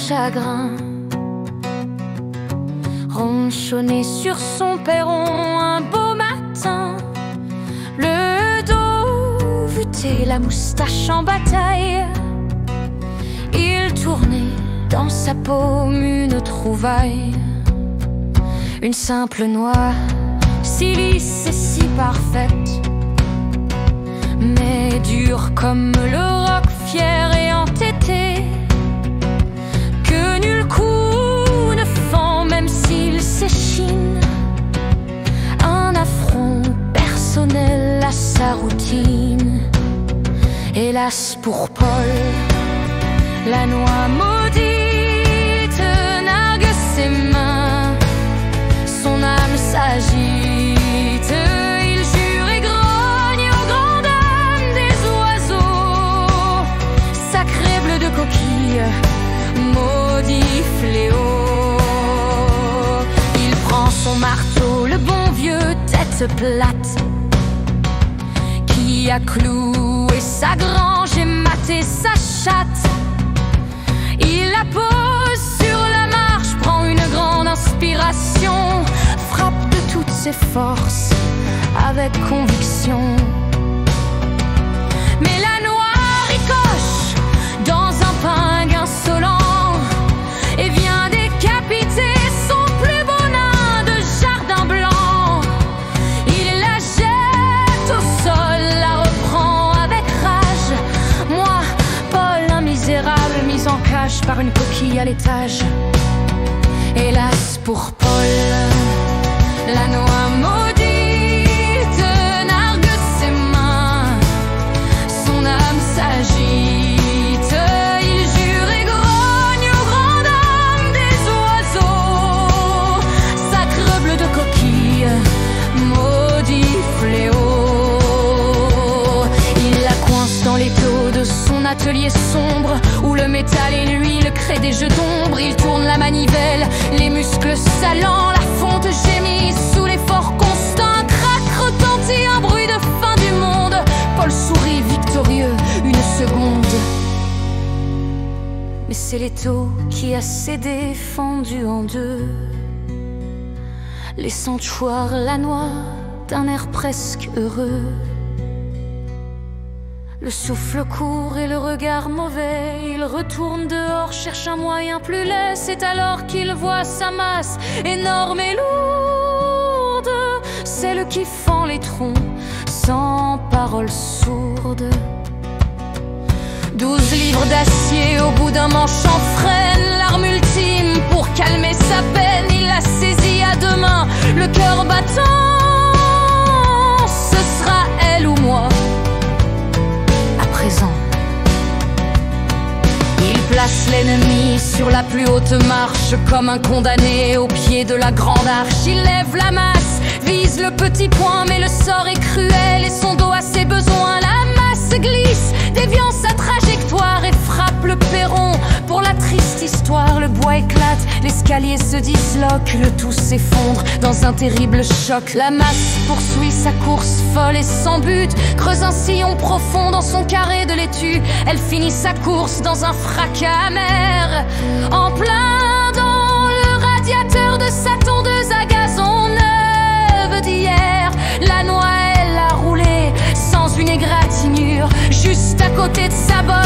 chagrin, ronchonner sur son perron un beau matin, le dos voûté, la moustache en bataille. Il tournait dans sa paume une trouvaille, une simple noix, si lisse et si parfaite, mais dure comme le roc, fier et entêté, que nul coup ne fend, même s'il s'échine. Un affront personnel à sa routine. Hélas pour Paul, la noix maudite nargue ses mains, son âme s'agite, il jure et grogne aux grandes dames des oiseaux. Sacré bleu de coquille, maudit fléau. Il prend son marteau, le bon vieux tête plate, qui a cloué sa grange et maté sa chatte. Il la pose sur la marche, prend une grande inspiration, frappe de toutes ses forces avec conviction. Mais la noix ricoche dans un pingue insolent et vient décapiter son plus beau nain de jardin blanc. Il la jette au sol, la reprend avec rage. Moi, Paul, un misérable mis en cage par une coquille à l'étage. Hélas pour Paul, la noix maudite nargue ses mains, son âme s'agite, il jure et grogne aux grandes dames des oiseaux. Sacre bleu de coquille, maudit fléau. Il la coince dans l'étau de son atelier sombre, où le métal et l'huile créent des jeux d'ombre. Il tourne la manivelle, les muscles salants, la fonte gémit sous l'effort constant. Un craque retentit, un bruit de fin du monde. Paul sourit victorieux une seconde, mais c'est l'étau qui a cédé, fendu en deux, laissant choir la noix d'un air presque heureux. Le souffle court et le regard mauvais, il retourne dehors, cherche un moyen plus laid. C'est alors qu'il voit sa masse énorme et lourde, celle qui fend les troncs sans paroles sourdes. 12 livres d'acier au bout d'un manche en frêne, l'arme ultime pour calmer sa peine. Il la saisit à deux mains, le cœur battant. Ce sera elle ou moi. Il place l'ennemi sur la plus haute marche, comme un condamné au pied de la grande arche. Il lève la masse, vise le petit point, mais le sort est cruel et son dos a ses besoins. La masse glisse, déviant sa trajectoire et frappe le perron. Pour la triste histoire, le bois éclate, l'escalier se disloque, le tout s'effondre dans un terrible choc. La masse poursuit sa course folle et sans but, creuse un sillon profond dans son carré de laitue. Elle finit sa course dans un fracas amer, en plein dans le radiateur de sa tondeuse à gazon neuve d'hier. La noix, elle a roulé sans une égratignure, juste à côté de sa botte.